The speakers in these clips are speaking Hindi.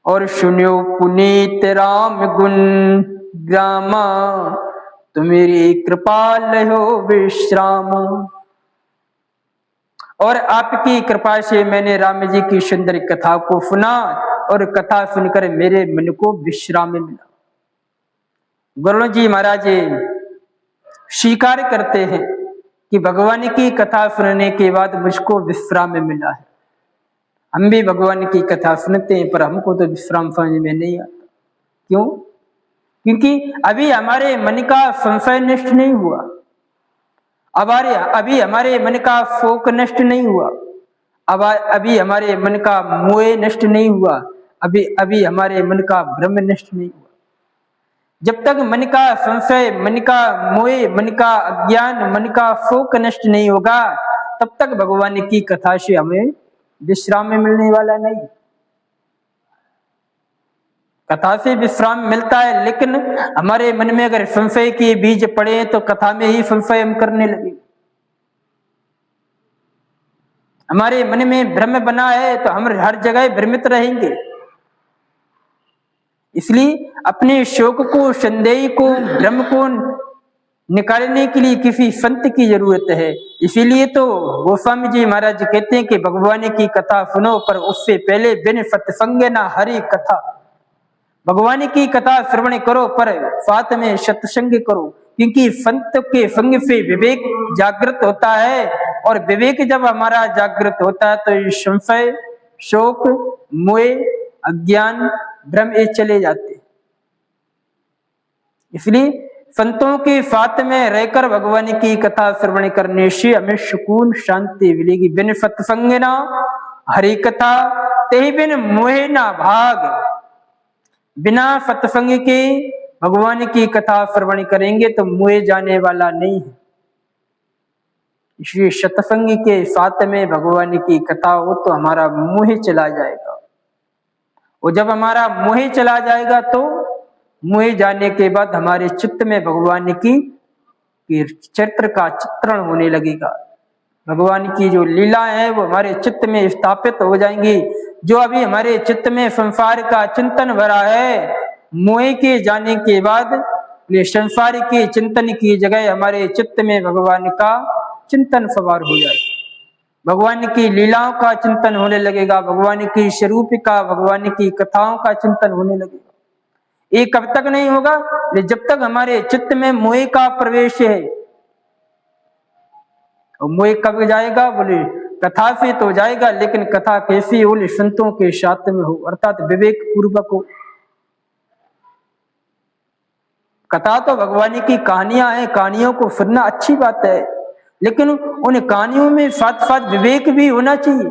और सुनियो पुनीत राम गुण ग्रामा, तुम्हारी कृपा लहो विश्राम। और आपकी कृपा से मैंने राम जी की सुंदर कथा को सुना और कथा सुनकर मेरे मन को विश्राम मिला। गुरु जी महाराज स्वीकार करते हैं कि भगवान की कथा सुनने के बाद मुझको विश्राम मिला है। हम भी भगवान की कथा सुनते हैं पर हमको तो विश्राम समझ में नहीं आता। क्यों? क्योंकि अभी हमारे मन का संशय नष्ट नहीं हुआ, अभी हमारे मन का शोक नष्ट नहीं हुआ, अभी हमारे मन का मोह नष्ट नहीं हुआ, अभी हमारे मन का भ्रम नष्ट नहीं हुआ। जब तक मन का संशय, मन का मोह, मन का अज्ञान, मन का शोक नष्ट नहीं होगा तब तक भगवान की कथा से हमें विश्राम में मिलने वाला नहीं। कथा से विश्राम मिलता है, लेकिन हमारे मन में अगर संशय के बीज पड़े तो कथा में ही संशय हम करने लगे। हमारे मन में भ्रम बना है तो हम हर जगह भ्रमित रहेंगे। इसलिए अपने शोक को, संदेह को, भ्रम को निकालने के लिए किसी संत की जरूरत है। इसीलिए तो गोस्वामी जी महाराज कहते हैं कि भगवान की कथा सुनो पर उससे पहले बिन सत्संग ना हरि कथा। भगवान की कथा श्रवण करो पर साथ में सत्संग करो, क्योंकि संत के संग से विवेक जागृत होता है और विवेक जब हमारा जागृत होता है तो संशय, शोक, मोह, अज्ञान, भ्रम ये चले जाते। इसलिए संतों के साथ में रहकर भगवान की कथा श्रवण करने से हमें सुकून, शांति मिलेगी। बिन सत्संग ना हरि कथा, ते बिन मोह ना भाग। बिना सत्संग के भगवान की कथा श्रवण करेंगे तो मोह जाने वाला नहीं है। इसलिए सत्संग के साथ में भगवान की कथा हो तो हमारा मोह चला जाएगा, और जब हमारा मोह चला जाएगा तो मोह जाने के बाद हमारे चित्त में भगवान की चरित्र का चित्रण होने लगेगा। भगवान की जो लीला है वो हमारे चित्त में स्थापित हो जाएंगी। जो अभी हमारे चित्त में संसार का चिंतन भरा है, मोह के जाने के बाद ये संसार के चिंतन की जगह हमारे चित्त में भगवान का चिंतन सवार हो जाएगा। भगवान की लीलाओं का चिंतन होने लगेगा, भगवान की स्वरूप का, भगवान की कथाओं का चिंतन होने लगेगा। ये कब तक नहीं होगा? जब तक हमारे चित्त में मोह का प्रवेश है। और मोह कब जाएगा? बोले कथा से तो जाएगा, लेकिन कथा कैसी हो? संतों के साथ में हो, अर्थात विवेक पूर्वक हो। कथा तो भगवान की कहानियां हैं, कहानियों को सुनना अच्छी बात है, लेकिन उन कहानियों में साथ साथ विवेक भी होना चाहिए।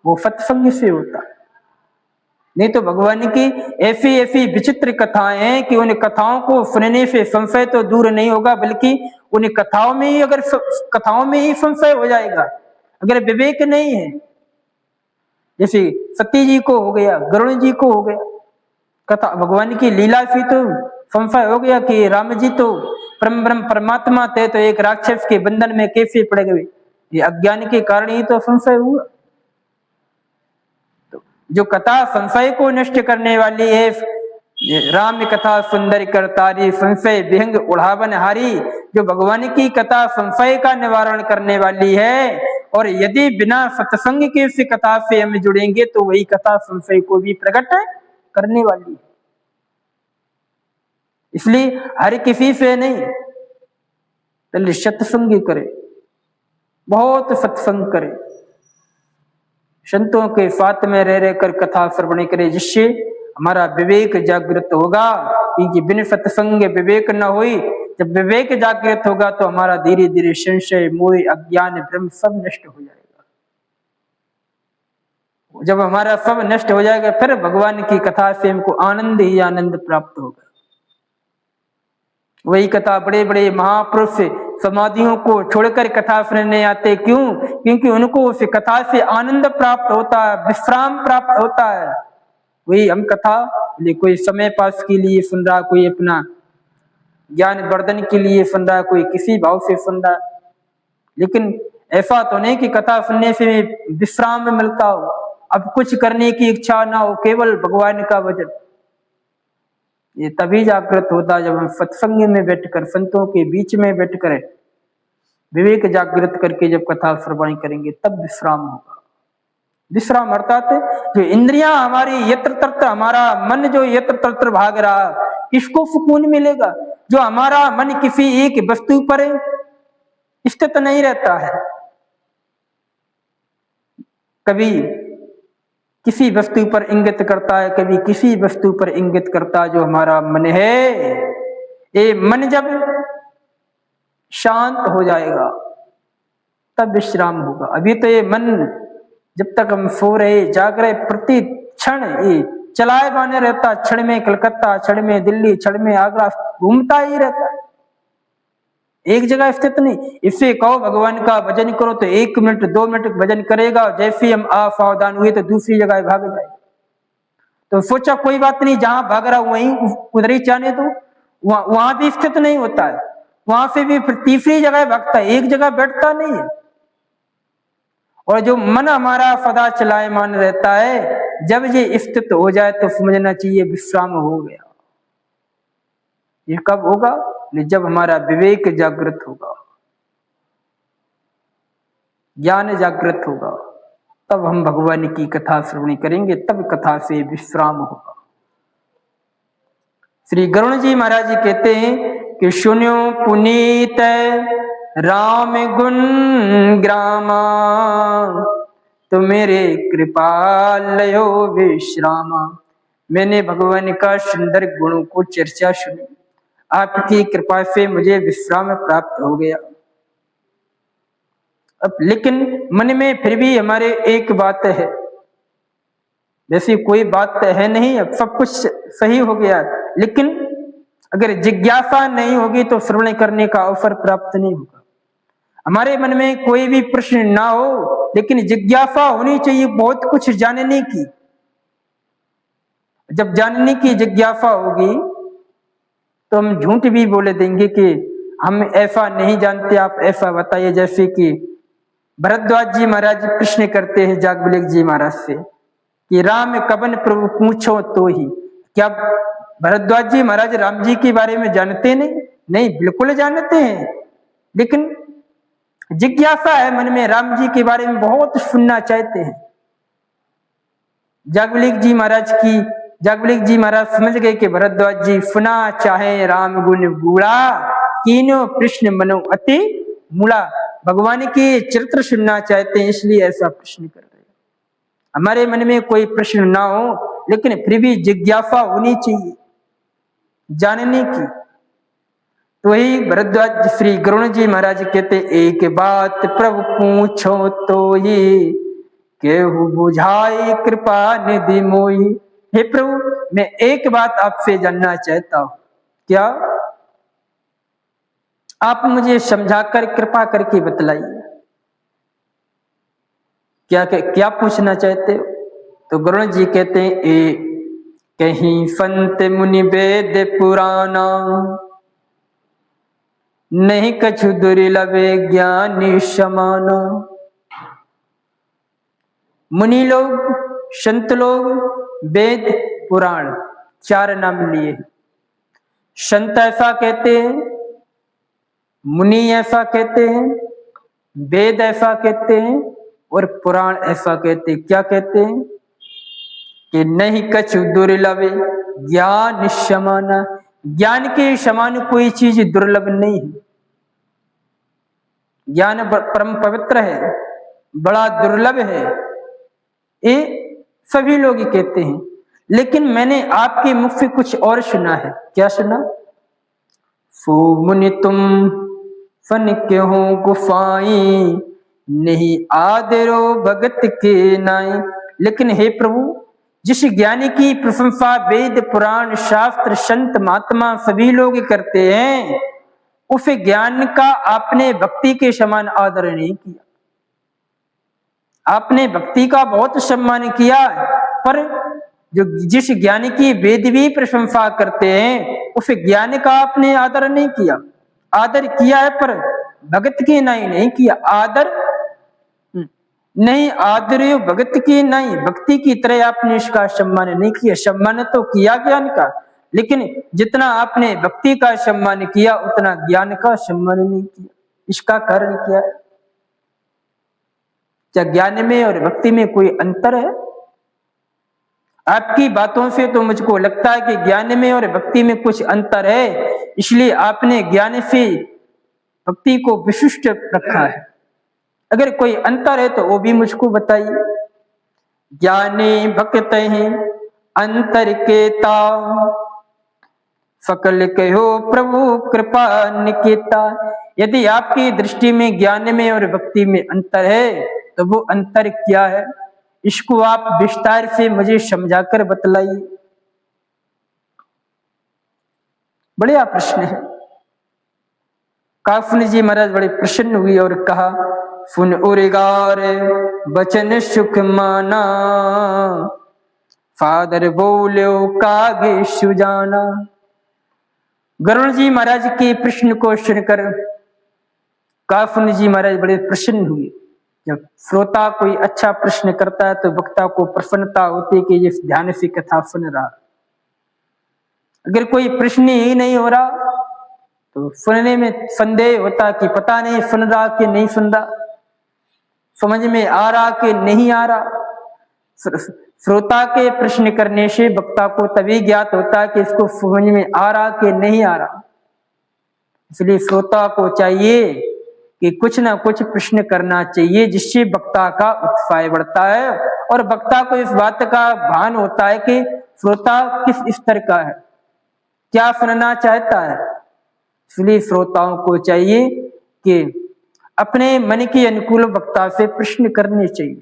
वो सत्संग से होता है। नहीं तो भगवान की ऐसी ऐसी विचित्र कथाएं हैं कि उन कथाओं को सुनने से संशय तो दूर नहीं होगा, बल्कि उन कथाओं में ही कथाओं में ही संशय हो जाएगा अगर विवेक नहीं है। जैसे सती जी को हो गया, गरुण जी को हो गया, कथा भगवान की लीला से तो संशय हो गया कि राम जी तो परम ब्रह्म परमात्मा थे, तो एक राक्षस के बंधन में कैसे पड़ गए? ये अज्ञान के कारण ही तो संशय हुआ। जो कथा संशय को नष्ट करने वाली है, राम कथा सुंदर करतारी संशय विहंग उड़ावन हारी, जो भगवान की कथा संशय का निवारण करने वाली है, और यदि बिना सत्संग के उस कथा से हम जुड़ेंगे तो वही कथा संशय को भी प्रकट करने वाली है। इसलिए हर किसी से नहीं, पहले सत्संग करे, बहुत सत्संग करे, संतों के साथ में रह रहकर कथा श्रवण करे, जिससे हमारा विवेक जागृत होगा। क्योंकि बिन सत्संग विवेक न हुई, जब विवेक जागृत होगा तो हमारा धीरे धीरे संशय, मोह, अज्ञान, भ्रम सब नष्ट हो जाएगा। जब हमारा सब नष्ट हो जाएगा फिर भगवान की कथा से हमको आनंद ही आनंद प्राप्त होगा। वही कथा बड़े बड़े महापुरुष समाधियों को छोड़कर कथा सुनने आते। क्यों? क्योंकि उनको उस कथा से आनंद प्राप्त होता है, विश्राम प्राप्त होता है। वही हम कथा कोई समय पास के लिए सुन रहा, कोई अपना ज्ञान वर्धन के लिए सुन रहा, कोई किसी भाव से सुन रहा, लेकिन ऐसा तो नहीं कि कथा सुनने से विश्राम मिलता हो। अब कुछ करने की इच्छा ना हो, केवल भगवान का भजन। ये तभी जागृत होता जब हम सत्संग में बैठकर, संतों के बीच में बैठकर विवेक जागृत करके जब कथा श्रवण करेंगे, तब विश्राम होगा। विश्राम अर्थात जो इंद्रियां हमारी यत्र तत्र, हमारा मन जो यत्र तत्र भाग रहा, इसको सुकून मिलेगा। जो हमारा मन किसी एक वस्तु पर स्थित नहीं रहता है, कभी किसी वस्तु पर इंगित करता है, कभी किसी वस्तु पर इंगित करता है, जो हमारा मन है, ये मन जब शांत हो जाएगा तब विश्राम होगा। अभी तो ये मन जब तक हम सो रहे, जाग रहे, प्रति क्षण ये चलाए बाने रहता, क्षण में कलकत्ता, क्षण में दिल्ली, क्षण में आगरा, घूमता ही रहता है, एक जगह स्थित नहीं। इससे कहो भगवान का भजन करो तो 1 मिनट 2 मिनट भजन करेगा, जैसे हम असावधान हुए तो दूसरी जगह भाग जाए। तो सोचा कोई बात नहीं, जहां भाग रहा वहीं उधर ही जाने दो, वहां भी स्थित नहीं होता है, वहां से भी फिर तीसरी जगह भागता है, एक जगह बैठता नहीं है। और जो मन हमारा सदा चलायमान रहता है, जब ये स्थित हो जाए तो समझना चाहिए विश्राम हो गया। ये कब होगा? जब हमारा विवेक जागृत होगा, ज्ञान जागृत होगा, तब हम भगवान की कथा श्रवण करेंगे, तब कथा से विश्राम होगा। श्री गरुण जी महाराज जी कहते हैं कि सुन्यो पुनीत राम गुण ग्रामा, तो मेरे कृपालयो विश्रामा। मैंने भगवान का सुंदर गुणों को चर्चा सुनी, आपकी कृपा से मुझे विश्राम प्राप्त हो गया। अब लेकिन मन में फिर भी हमारे एक बात है, जैसी कोई बात है नहीं, अब सब कुछ सही हो गया, लेकिन अगर जिज्ञासा नहीं होगी तो श्रवण करने का अवसर प्राप्त नहीं होगा। हमारे मन में कोई भी प्रश्न ना हो, लेकिन जिज्ञासा होनी चाहिए बहुत कुछ जानने की। जब जानने की जिज्ञासा होगी तो हम झूठ भी बोले देंगे कि हम ऐसा नहीं जानते, आप ऐसा बताइए। जैसे कि भरद्वाज जी महाराज प्रश्न करते हैं जागवल्क्य जी महाराज से कि राम कबन प्रभु पूछो तो ही। क्या भरद्वाज जी महाराज राम जी के बारे में जानते नहीं? नहीं, बिल्कुल जानते हैं, लेकिन जिज्ञासा है मन में, राम जी के बारे में बहुत सुनना चाहते हैं। जागवल्क्य जी महाराज समझ गए कि भरद्वाज जी सुना चाहे राम गुण गूढ़ा, कीनो प्रश्न मनो अति मूढ़ा। भगवान के चरित्र सुनना चाहते हैं, इसलिए ऐसा प्रश्न कर रहे हैं। हमारे मन में कोई प्रश्न ना हो, लेकिन फिर भी जिज्ञासा होनी चाहिए जानने की। तो वही भरद्वाज श्री गरुण जी महाराज कहते, एक बात प्रभु पूछो तो ही, केहू बुझाई कृपा निधि मोही। हे प्रभु, मैं एक बात आपसे जानना चाहता हूं, क्या आप मुझे समझाकर कृपा करके बतलाइए, क्या पूछना चाहते हो? तो गरुण जी कहते हैं, कहीं संत मुनि वेद पुराना, नहीं कछु दुर्लभे ज्ञानी समाना। मुनि लोग, संत लोग, वेद पुराण 4 नाम लिए। संत ऐसा कहते हैं, मुनि ऐसा कहते हैं, वेद ऐसा कहते हैं, और पुराण ऐसा कहते हैं। क्या कहते हैं? कि नहीं कछु दुर्लभ ज्ञान समाना। ज्ञान के समान कोई चीज दुर्लभ नहीं है। ज्ञान परम पवित्र है, बड़ा दुर्लभ है, ये सभी लोग कहते हैं। लेकिन मैंने आपके मुख से कुछ और सुना है। क्या सुना? सो मुनि तुम फन क्यों गुफाई, नहीं आदरो भगत के नाई। लेकिन हे प्रभु, जिस ज्ञानी की प्रशंसा वेद पुराण शास्त्र संत महात्मा सभी लोग करते हैं, उस ज्ञान का आपने भक्ति के समान आदर नहीं किया। आपने भक्ति का बहुत सम्मान किया, पर जो जिस ज्ञानी की वेद भी प्रशंसा करते हैं, उस ज्ञान का आपने आदर नहीं किया। आदर किया है पर भगत के नहीं किया। आदर नहीं आदर्य भगत की, नहीं भक्ति की तरह आपने इसका सम्मान नहीं किया। सम्मान तो किया ज्ञान का, लेकिन जितना आपने भक्ति का सम्मान किया उतना ज्ञान का सम्मान नहीं किया। इसका कारण क्या है? क्या ज्ञान में और भक्ति में कोई अंतर है? आपकी बातों से तो मुझको लगता है कि ज्ञान में और भक्ति में कुछ अंतर है, इसलिए आपने ज्ञान से भक्ति को विशिष्ट रखा है। अगर कोई अंतर है तो वो भी मुझको बताइए। ज्ञानी भक्त ही अंतर केता, सकल कहो प्रभु कृपा निकेता। यदि आपकी दृष्टि में ज्ञान में और भक्ति में अंतर है तो वो अंतर क्या है? इसको आप विस्तार से मुझे समझाकर बतलाइए। बढ़िया प्रश्न है। काफन जी महाराज बड़े प्रसन्न हुई और कहा, सुन उर्गार बचन सुख माना, फादर बोलो कागे सुजाना। गरुण जी महाराज के प्रश्न को सुनकर काफन जी महाराज बड़े प्रसन्न हुए। जब श्रोता कोई अच्छा प्रश्न करता है तो वक्ता को प्रसन्नता होती है कि ये ध्यान से कथा सुन रहा। अगर कोई प्रश्न ही नहीं हो रहा तो सुनने में संदेह होता कि पता नहीं सुन रहा कि नहीं सुन रहा, समझ में आ रहा कि नहीं आ रहा। श्रोता के प्रश्न करने से वक्ता को तभी ज्ञात होता है कि इसको समझ में आ रहा कि नहीं आ रहा। इसलिए श्रोता को चाहिए कि कुछ ना कुछ प्रश्न करना चाहिए, जिससे वक्ता का उत्साह बढ़ता है और वक्ता को इस बात का भान होता है कि श्रोता किस स्तर का है, क्या सुनना चाहता है। इसलिए श्रोताओं को चाहिए कि अपने मन के अनुकूल वक्ता से प्रश्न करने चाहिए,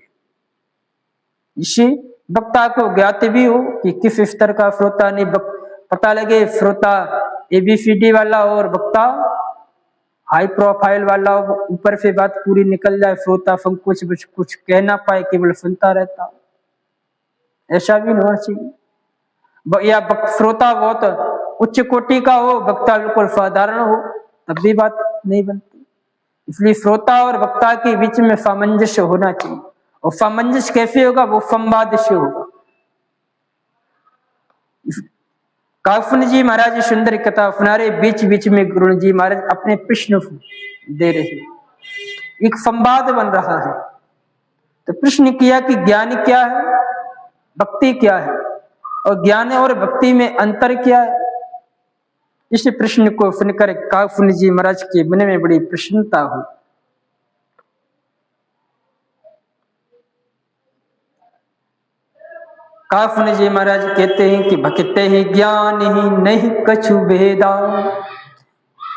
इससे वक्ता को ज्ञात भी हो कि किस स्तर का श्रोता। नहीं पता लगे श्रोता ABCD वाला और वक्ता हाई प्रोफाइल वाला, ऊपर से बात पूरी निकल जाए, श्रोता कुछ कह ना पाए, केवल सुनता रहता। ऐसा भी नहीं होना चाहिए। या श्रोता बहुत उच्च कोटि का हो, वक्ता बिल्कुल साधारण हो, तब भी बात नहीं बनती। इसलिए श्रोता और वक्ता के बीच में सामंजस्य होना चाहिए। और सामंजस्य कैसे होगा? वो संवाद से होगा। काफन जी महाराज सुंदर कथा सुना रहे, बीच बीच में गुरु जी महाराज अपने प्रश्न दे रहे, एक संवाद बन रहा है। तो प्रश्न किया कि ज्ञान क्या है, भक्ति क्या है, और ज्ञान और भक्ति में अंतर क्या है। इस प्रश्न को सुनकर काफन जी महाराज के मन में बड़ी प्रसन्नता हुई। काफन जी महाराज कहते हैं कि भक्ते ही ज्ञान ही नहीं कछु भेदा।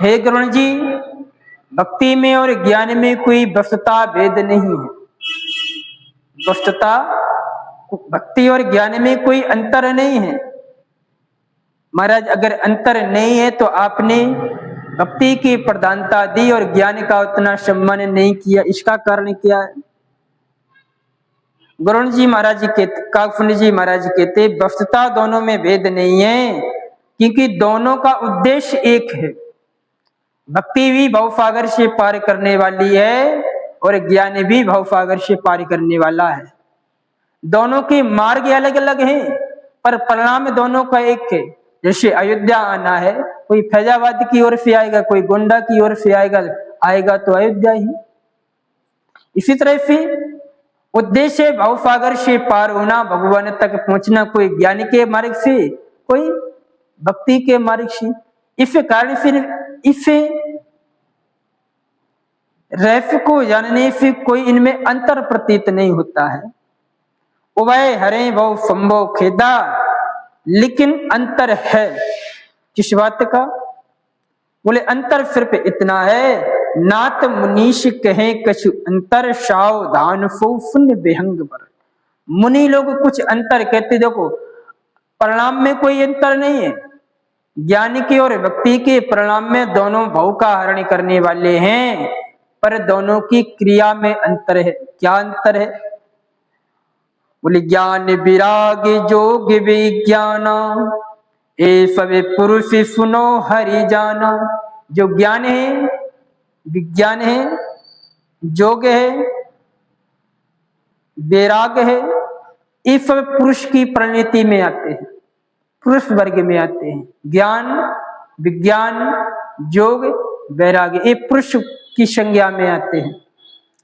हे गरुण जी, भक्ति में और ज्ञान में कोई वस्तुता भेद नहीं है। वस्तुता भक्ति और ज्ञान में कोई अंतर नहीं है। महाराज अगर अंतर नहीं है तो आपने भक्ति की प्रधानता दी और ज्ञान का उतना सम्मान नहीं किया, इसका कारण क्या है? गरुण जी महाराज कहते, काफन जी महाराज कहते, वस्तुता दोनों में भेद नहीं है, क्योंकि दोनों का उद्देश्य एक है। भक्ति भी भवसागर से पार करने वाली है और ज्ञान भी भवसागर से पार करने वाला है। दोनों के मार्ग अलग अलग हैं, पर परिणाम दोनों का एक है। जैसे अयोध्या आना है, कोई फैजाबाद की ओर से आएगा, कोई गोंडा की ओर से आएगा तो अयोध्या ही। इसी तरह से उद्देश्य भवसागर से पार होना, भगवान तक पहुंचना, कोई ज्ञान के मार्ग से, कोई भक्ति के मार्ग से। इस कारण फिर इसे रहस्य को जानने से कोई इनमें अंतर प्रतीत नहीं होता है। उभय हरे भव संभव खेदा, लेकिन अंतर है। किस बात का? बोले अंतर सिर्फ इतना है, नात मुनीश कहे कछु अंतर, सावधान सो सुन बेहंग बर। मुनि लोग कुछ अंतर कहते, देखो परिणाम में कोई अंतर नहीं है। ज्ञान के और भक्ति के परिणाम में दोनों भव का हरण करने वाले हैं, पर दोनों की क्रिया में अंतर है। क्या अंतर है? बोले ज्ञान विराग जोग विज्ञान, ए सवे पुरुष सुनो हरि जाना। जो ज्ञान है, विज्ञान है, जोग है, वैराग है, ये सब पुरुष की परिणति में आते हैं, पुरुष वर्ग में आते हैं। ज्ञान, विज्ञान, योग, वैराग्य ये पुरुष की संज्ञा में आते हैं।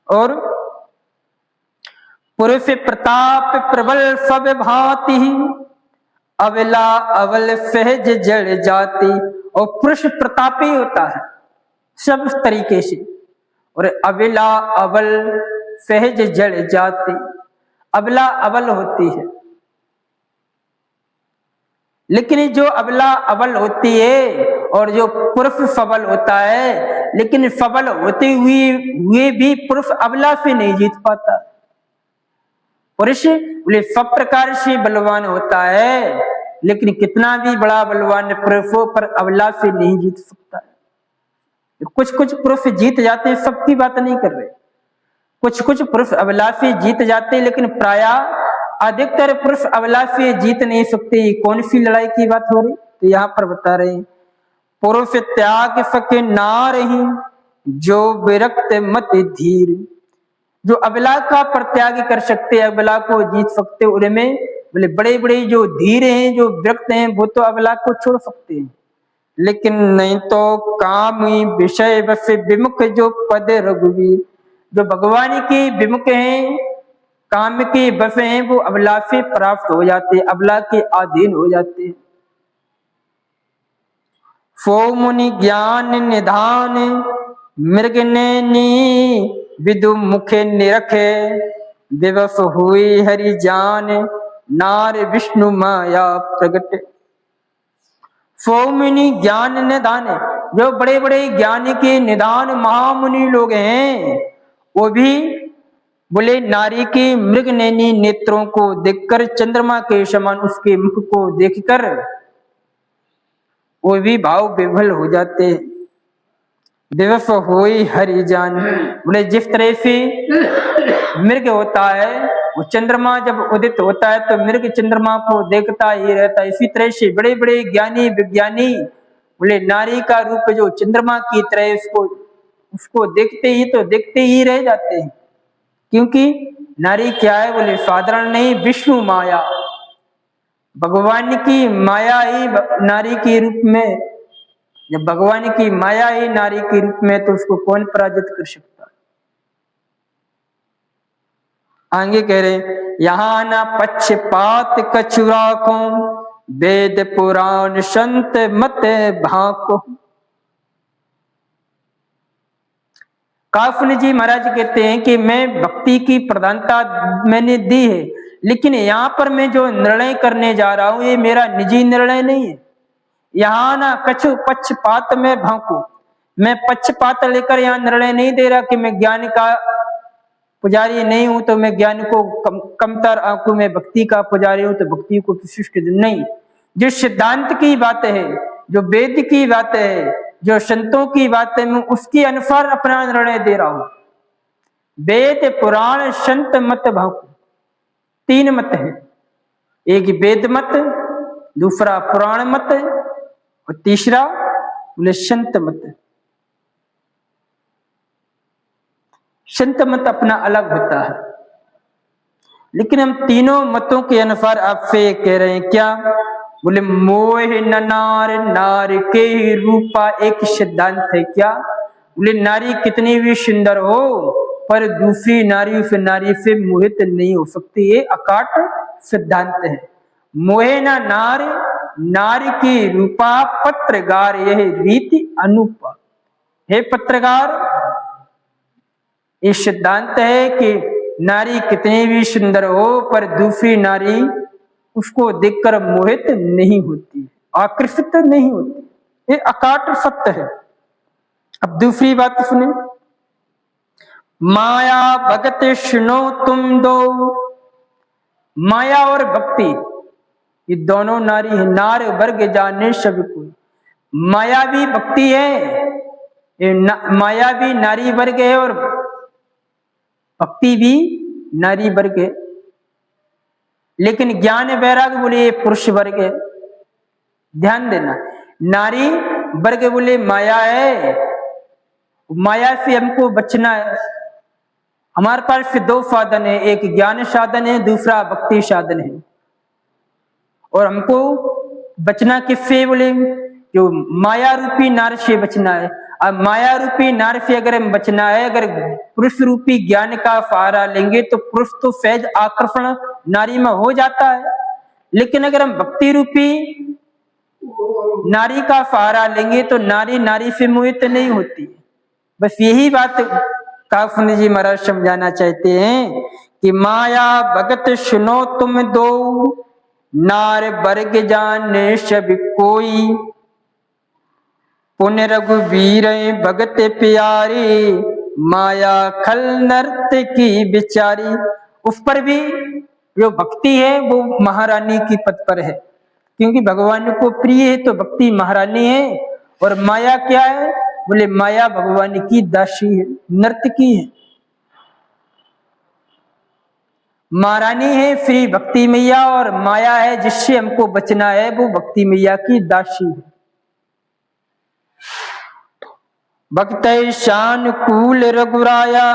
और पुरुष प्रताप प्रबल सब भांति, अबला अबल सहज जड़ जाति। और पुरुष प्रतापी होता है सब तरीके से, और अबला अबल सहज जड़ जाति, अबला अबल होती है, लेकिन जो अबला अबल होती है और जो पुरुष सबल होता है, लेकिन सबल होते हुए भी पुरुष अबला से नहीं जीत पाता। पुरुष बोले सब प्रकार से बलवान होता है, लेकिन कितना भी बड़ा बलवान पुरुष हो पर अबला से नहीं जीत सकता। कुछ कुछ पुरुष जीत जाते हैं, सबकी बात नहीं कर रहे, कुछ कुछ पुरुष अबला से जीत जाते हैं, लेकिन प्रायः अधिकतर पुरुष अबला से जीत नहीं सकते। ये कौन सी लड़ाई की बात हो रही? तो यहाँ पर बता रहे हैं, पुरुष त्याग सके नारही, जो विरक्त मत धीर। जो अबला का परित्याग कर सकते, अबला को जीत सकते, उनमें बोले बड़े बड़े जो धीर हैं, जो विरक्त हैं, वो तो अबला को छोड़ सकते हैं, लेकिन नहीं तो कामी विषय बस विमुख जो पद रघुवीर। जो भगवान के विमुख हैं, काम के बस हैं, वो अबला से प्राप्त हो जाते, अबला के अधीन हो जाते। सो मुनि ज्ञान निधान, मृग नैनी विदु मुखे निरखे। दिवस हुई हरि जान, नार विष्णु माया प्रगट। सो मुनि ज्ञान निधान, जो बड़े बड़े ज्ञान के निधान महामुनि लोग हैं, वो भी बोले नारी के मृग नैनी नेत्रों को देखकर, चंद्रमा के समान उसके मुख को देखकर वो भी भाव विभल हो जाते। दिवस होई हरि जान, बोले जिस तरह से मृग होता है, वो चंद्रमा जब उदित होता है तो मृग चंद्रमा को देखता ही रहता है, इसी तरह से बड़े बड़े ज्ञानी विज्ञानी बोले नारी का रूप जो चंद्रमा की तरह उसको देखते ही तो देखते ही रह जाते हैं। क्योंकि नारी क्या है? बोले साधारण नहीं, विष्णु माया, भगवान की माया ही नारी के रूप में। जब भगवान की माया ही नारी के रूप में, तो उसको कौन पराजित कर सकता? आगे कह रहे, यहाँ ना पक्षपात कछु राखो, वेद पुराण संत मत भाको। काफन जी महाराज कहते हैं कि मैं भक्ति की प्रधानता मैंने दी है, लेकिन यहाँ पर मैं जो निर्णय करने जा रहा हूं, ये मेरा निजी निर्णय नहीं है। यहाँ ना कछु पक्षपात में भांकू, मैं पक्षपात लेकर यहाँ निर्णय नहीं दे रहा कि मैं ज्ञान का पुजारी नहीं हूं तो मैं ज्ञान को कमतर आंकू, मैं भक्ति का पुजारी हूं तो भक्ति को विशिष्ट नहीं। जो सिद्धांत की बात है, जो वेद की बात है, जो संतों की बात है, मैं उसके अनुसार अपना निर्णय दे रहा हूं। वेद पुराण संत मत भांकू, तीन मत है, एक वेद मत, दूसरा पुराण मत और तीसरा बोले संत मत। संत मत अपना अलग होता है, लेकिन हम तीनों मतों के अनुसार आपसे कह रहे हैं क्या? बोले मोह न नार, नार के ही रूपा एक सिद्धांत है क्या? बोले नारी कितनी भी सुंदर हो पर दूसरी नारी से मोहित नहीं हो सकती, ये अकाट सिद्धांत है। मोहे न नार, नारी की रूपा पत्रगार, यह रीति अनुपा। हे पत्रगार, ये सिद्धांत है कि नारी कितनी भी सुंदर हो पर दूसरी नारी उसको देखकर मोहित नहीं होती, आकर्षित नहीं होती, ये अकाट सत्य है। अब दूसरी बात सुने, माया भगत सुनो तुम दो। माया और भक्ति ये दोनों नारी है, नार वर्ग जाने सब कोई। माया भी भक्ति है, माया भी नारी वर्ग है और भक्ति भी नारी वर्ग है, लेकिन ज्ञान वैराग बोले पुरुष वर्ग है। ध्यान देना, नारी वर्ग बोले माया है, माया से हमको बचना है। हमारे पास फिर दो साधन है, एक ज्ञान साधन है, दूसरा भक्ति साधन है। और हमको बचना किससे? बोले जो माया रूपी नार से बचना है। अब माया रूपी नार से अगर हम बचना है, अगर पुरुष रूपी ज्ञान का सहारा लेंगे तो पुरुष तो सहज आकर्षण नारी में हो जाता है, लेकिन अगर हम भक्ति रूपी नारी का सहारा लेंगे तो नारी नारी से मोहित नहीं होती। बस यही बात काफन जी महाराज समझाना चाहते हैं कि माया भगत सुनो तुम दो, नार वर्ग जाने सब कोई, पुण्य रघुवीर भगत प्यारी, माया खल नर्त की बिचारी। उस पर भी जो भक्ति है वो महारानी की पद पर है, क्योंकि भगवान को प्रिय है तो भक्ति महारानी है। और माया क्या है? बोले माया भगवान की दासी है, नर्तकी है। महारानी है श्री भक्ति मैया, और माया है जिससे हमको बचना है, वो भक्ति मैया की दासी है। भक्त शान कूल रघुराया,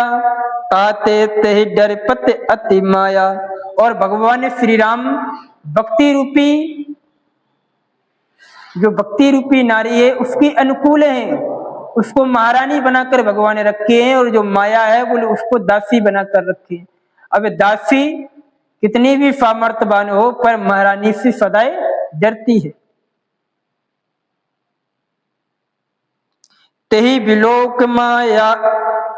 ताते ते डरपत अति माया। और भगवान श्री राम भक्ति रूपी जो भक्ति रूपी नारी है उसकी अनुकूल है, उसको महारानी बनाकर भगवान ने रखे हैं, और जो माया है बोले उसको दासी बनाकर रखे हैं। अब दासी कितनी भी सामर्थ्यवान हो पर महारानी से सदैव डरती है। तेहि विलोक माया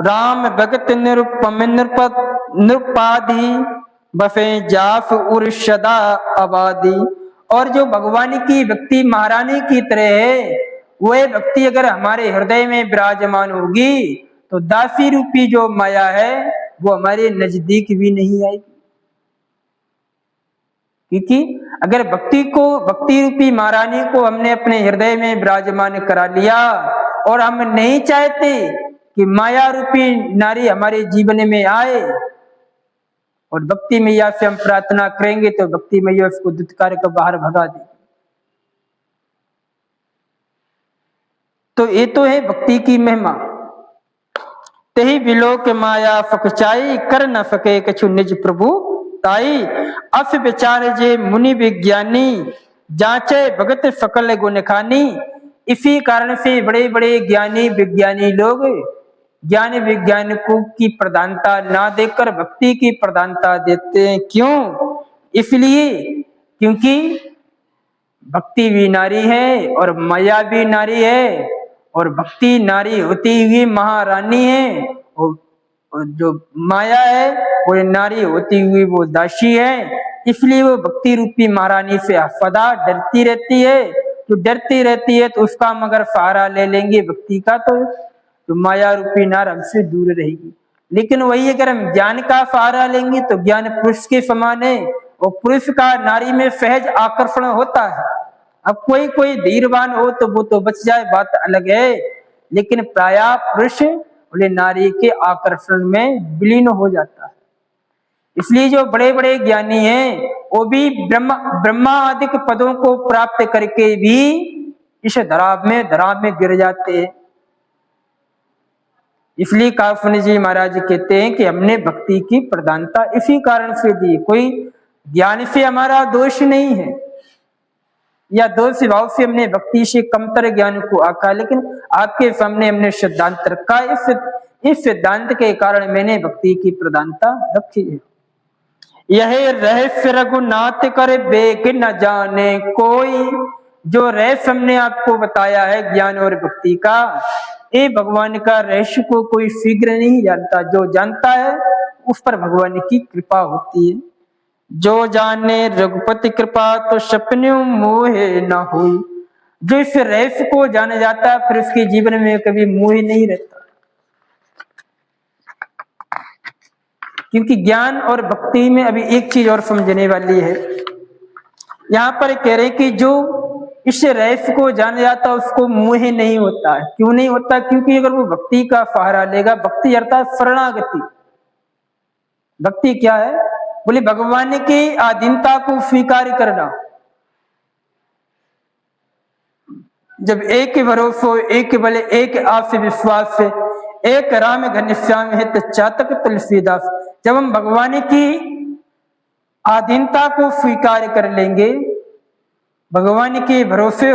राम भगत निरुपम नृपाधि, बफे जाफ उर सदा आबादी। और जो भगवान की भक्ति महारानी की तरह है, वह भक्ति अगर हमारे हृदय में विराजमान होगी तो दासी रूपी जो माया है वो हमारे नजदीक भी नहीं आएगी। क्योंकि अगर भक्ति रूपी महारानी को हमने अपने हृदय में विराजमान करा लिया और हम नहीं चाहते कि माया रूपी नारी हमारे जीवन में आए, और भक्ति मैया से हम प्रार्थना करेंगे तो भक्ति मैया उसको दुत्कार कर बाहर भगा दे। तो ये तो है भक्ति की महिमा। तेहि विलोक माया फकचाई, कर न सके कछु निज प्रभु ताई। अस विचार जे मुनि विज्ञानी, जांचे भगत सकल गुण खानी। इसी कारण से बड़े बड़े ज्ञानी विज्ञानी लोग ज्ञान विज्ञान की प्रधानता ना देकर भक्ति की प्रधानता देते हैं। क्यों? इसलिए क्योंकि भक्ति भी नारी है और माया भी नारी है, और भक्ति नारी होती हुई महारानी है, और जो माया है वो नारी होती हुई वो दासी है। इसलिए वो भक्ति रूपी महारानी से सदा डरती रहती है। तो डरती रहती है तो उसका मगर सहारा ले लेंगे भक्ति का तो माया रूपी नार हमसे दूर रहेगी। लेकिन वही अगर हम ज्ञान का सहारा लेंगे तो ज्ञान पुरुष के समान है, और पुरुष का नारी में सहज आकर्षण होता है। अब कोई कोई धीरवान हो तो वो तो बच जाए, बात अलग है, लेकिन प्रायः पुरुष बोले नारी के आकर्षण में विलीन हो जाता है। इसलिए जो बड़े बड़े ज्ञानी हैं वो भी ब्रह्मा आदि पदों को प्राप्त करके भी इस धराव में गिर जाते हैं। इसलिए काफन जी महाराज कहते हैं कि हमने भक्ति की प्रधानता इसी कारण से दी। कोई ज्ञान से हमारा दोष नहीं है, या दोष भाव से हमने भक्ति से कमतर ज्ञान को आका, लेकिन आपके सामने हमने सिद्धांत रखा। इस सिद्धांत के कारण मैंने भक्ति की प्रधानता रखी है। यह रहस्य रघुनाथ कर बेक न जाने कोई। जो रहस्य हमने आपको बताया है ज्ञान और भक्ति का, ये भगवान का रहस्य को कोई शीघ्र नहीं जानता। जो जानता है उस पर भगवान की कृपा होती है। जो जाने रघुपति कृपा तो सपने मोहे न हुई। जो इस रहस्य को जाना जाता है फिर उसके जीवन में कभी मोह नहीं रहता। क्योंकि ज्ञान और भक्ति में अभी एक चीज और समझने वाली है। यहाँ पर कह रहे कि जो इस रहस्य को जाना जाता है उसको मोह नहीं होता है। क्यों नहीं होता? क्योंकि अगर वो भक्ति का सहारा लेगा, भक्ति अर्थात शरणागति। भक्ति क्या है? बोले भगवान की आधीनता को स्वीकार करना। जब एक भरोसे, एक बले, एक आपसे विश्वास से, एक राम घनश्याम हित चातक तुलसीदास। जब हम भगवान की आधीनता को स्वीकार कर लेंगे, भगवान के भरोसे